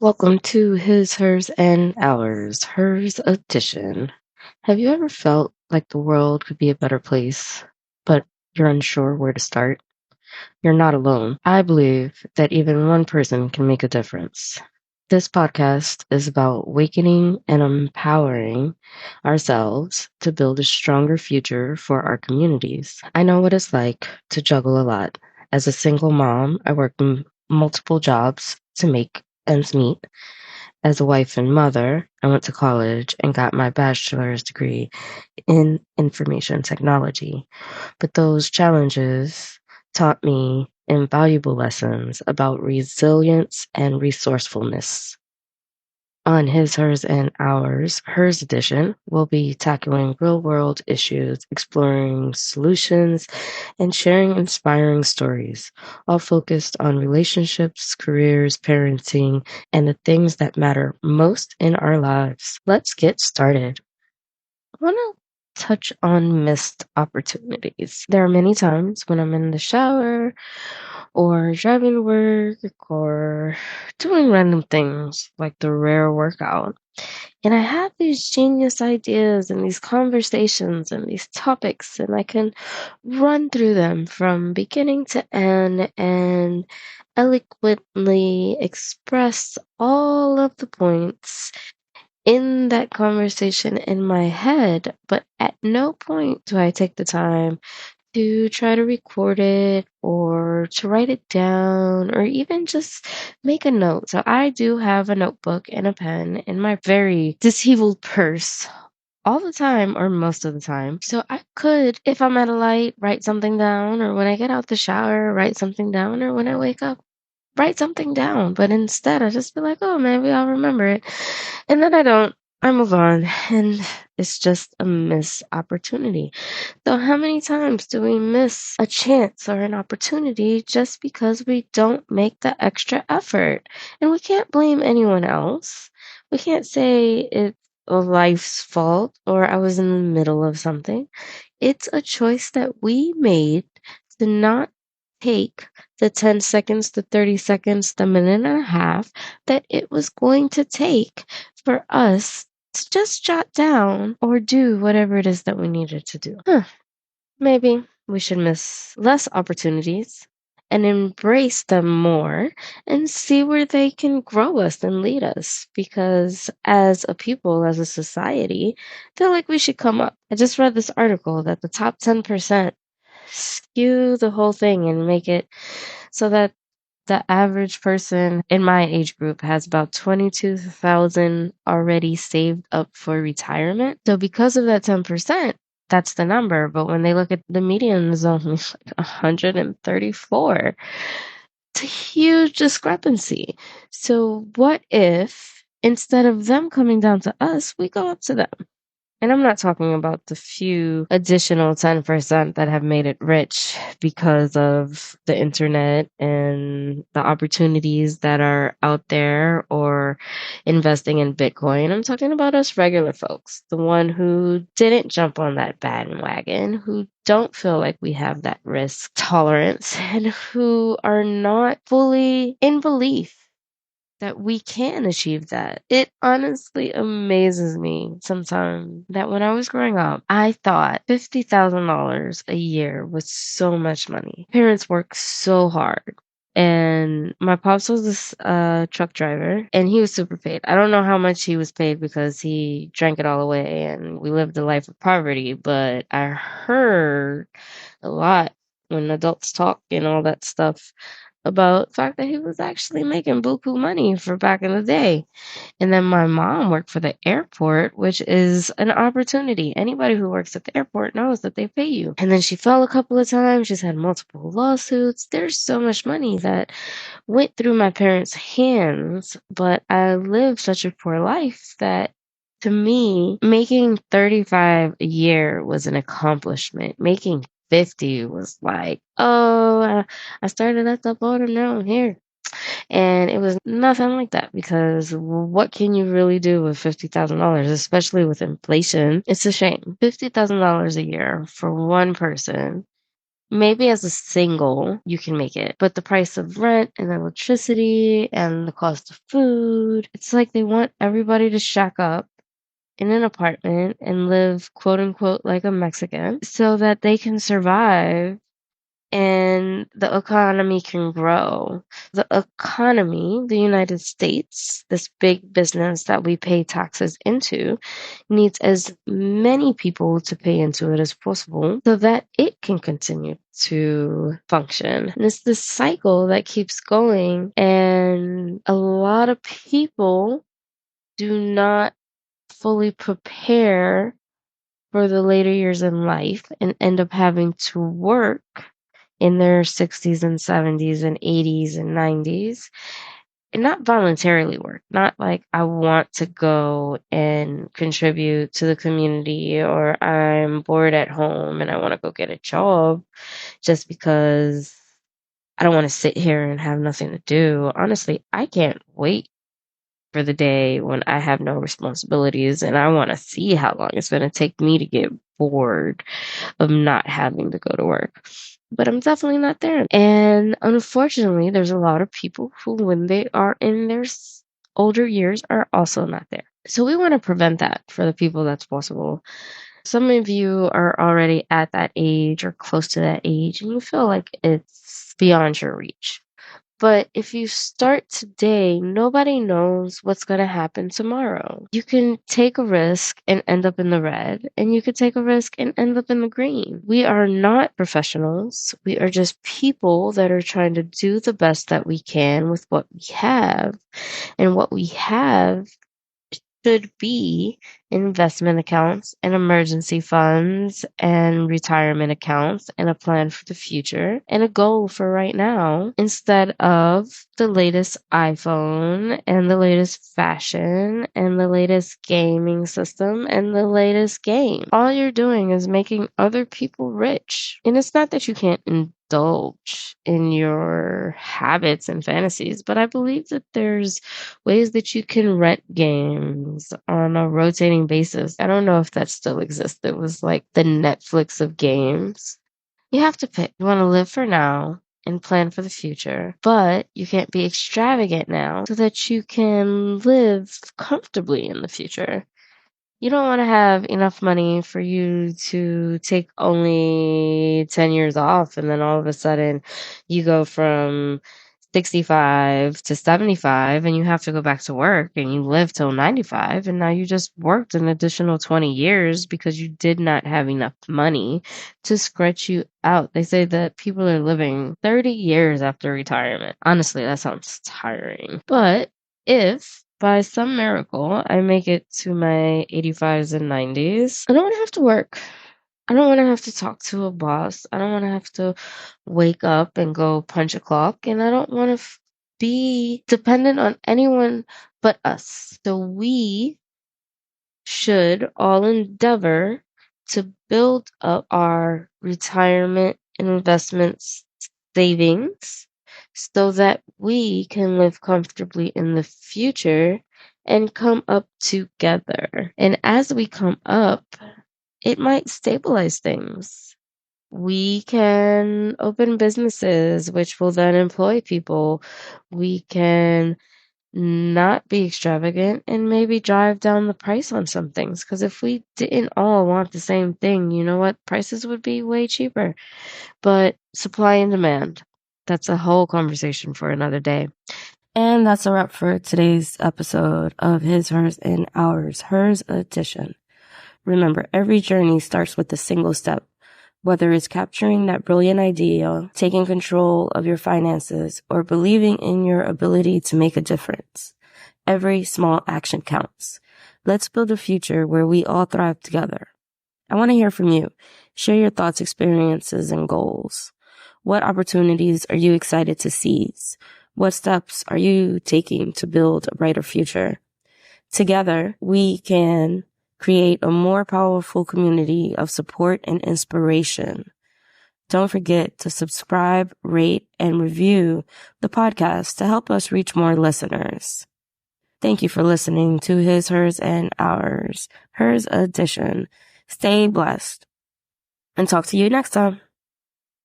Welcome to His, Hers, and Ours, Hers Edition. Have you ever felt like the world could be a better place, but you're unsure where to start? You're not alone. I believe that even one person can make a difference. This podcast is about awakening and empowering ourselves to build a stronger future for our communities. I know what it's like to juggle a lot. As a single mom, I work multiple jobs to make ends meet. As a wife and mother, I went to college and got my bachelor's degree in information technology. But those challenges taught me invaluable lessons about resilience and resourcefulness. On His, Hers, and Ours, Hers edition, we'll be tackling real world issues, exploring solutions, and sharing inspiring stories, all focused on relationships, careers, parenting, and the things that matter most in our lives. Let's get started. I want to touch on missed opportunities. There are many times when I'm in the shower or driving to work or doing random things like the rare workout. And I have these genius ideas and these conversations and these topics, and I can run through them from beginning to end and eloquently express all of the points in that conversation in my head, but at no point do I take the time to try to record it or to write it down or even just make a note. So I do have a notebook and a pen in my very disheveled purse all the time or most of the time. So I could, if I'm at a light, write something down, or when I get out the shower, write something down, or when I wake up, write something down. But instead, I just be like, oh, maybe I'll remember it. And then I don't. I move on. And it's just a missed opportunity. So, how many times do we miss a chance or an opportunity just because we don't make the extra effort? And we can't blame anyone else. We can't say it's life's fault or I was in the middle of something. It's a choice that we made to not take the 10 seconds, the 30 seconds, the minute and a half that it was going to take for us to just jot down or do whatever it is that we needed to do. Maybe we should miss less opportunities and embrace them more and see where they can grow us and lead us. Because as a people, as a society, I feel like we should come up. I just read this article that the top 10% skew the whole thing and make it so that the average person in my age group has about 22,000 already saved up for retirement. So because of that 10%, that's the number. But when they look at the median is only like 134. It's a huge discrepancy. So what if instead of them coming down to us, we go up to them? And I'm not talking about the few additional 10% that have made it rich because of the internet and the opportunities that are out there or investing in Bitcoin. I'm talking about us regular folks, the one who didn't jump on that bandwagon, who don't feel like we have that risk tolerance, and who are not fully in belief that we can achieve that. It honestly amazes me sometimes that when I was growing up, I thought $50,000 a year was so much money. Parents work so hard. And my pops was this truck driver, and he was super paid. I don't know how much he was paid because he drank it all away, and we lived a life of poverty. But I heard a lot when adults talk and all that stuff about the fact that he was actually making buku money for back in the day. And then my mom worked for the airport, which is an opportunity. Anybody who works at the airport knows that they pay you. And then she fell a couple of times. She's had multiple lawsuits. There's so much money that went through my parents' hands, but I lived such a poor life that to me, making 35 a year was an accomplishment. Making 50 was like, oh, I started at the bottom, now I'm here. And it was nothing like that because what can you really do with $50,000, especially with inflation? It's a shame. $50,000 a year for one person Maybe as a single, you can make it. But the price of rent and electricity and the cost of food, it's like they want everybody to shack up in an apartment and live quote unquote like a Mexican so that they can survive and the economy can grow. The economy, the United States, this big business that we pay taxes into, needs as many people to pay into it as possible so that it can continue to function. And it's this cycle that keeps going, and a lot of people do not fully prepare for the later years in life and end up having to work in their 60s and 70s and 80s and 90s, and not voluntarily work, not like I want to go and contribute to the community or I'm bored at home and I want to go get a job just because I don't want to sit here and have nothing to do. Honestly, I can't wait for the day when I have no responsibilities and I want to see how long it's going to take me to get bored of not having to go to work. But I'm definitely not there. And unfortunately, there's a lot of people who, when they are in their older years, are also not there. So we want to prevent that for the people that's possible. Some of you are already at that age or close to that age, and you feel like it's beyond your reach. But if you start today, nobody knows what's going to happen tomorrow. You can take a risk and end up in the red, and you could take a risk and end up in the green. We are not professionals. We are just people that are trying to do the best that we can with what we have. And what we have should be investment accounts and emergency funds and retirement accounts and a plan for the future and a goal for right now instead of the latest iPhone and the latest fashion and the latest gaming system and the latest game. All you're doing is making other people rich. And it's not that you can't indulge in your habits and fantasies, but I believe that there's ways that you can rent games on a rotating basis. I don't know if that still exists. It was like the Netflix of games. You have to pick. You want to live for now and plan for the future, but you can't be extravagant now so that you can live comfortably in the future. You don't want to have enough money for you to take only 10 years off and then all of a sudden you go from 65 to 75 and you have to go back to work and you live till 95 and now you just worked an additional 20 years because you did not have enough money to stretch you out. They say that people are living 30 years after retirement. Honestly, that sounds tiring. But if by some miracle I make it to my 85s and 90s, I don't want to have to work. I don't want to have to talk to a boss. I don't want to have to wake up and go punch a clock. And I don't want to be dependent on anyone but us. So we should all endeavor to build up our retirement investments savings so that we can live comfortably in the future and come up together. And as we come up, it might stabilize things. We can open businesses, which will then employ people. We can not be extravagant and maybe drive down the price on some things. Because if we didn't all want the same thing, you know what? Prices would be way cheaper. But supply and demand, that's a whole conversation for another day. And that's a wrap for today's episode of His, Hers, and Ours, Hers Edition. Remember, every journey starts with a single step. Whether it's capturing that brilliant idea, taking control of your finances, or believing in your ability to make a difference. Every small action counts. Let's build a future where we all thrive together. I want to hear from you. Share your thoughts, experiences, and goals. What opportunities are you excited to seize? What steps are you taking to build a brighter future? Together, we can create a more powerful community of support and inspiration. Don't forget to subscribe, rate, and review the podcast to help us reach more listeners. Thank you for listening to His, Hers, and Ours, Hers Edition. Stay blessed and talk to you next time.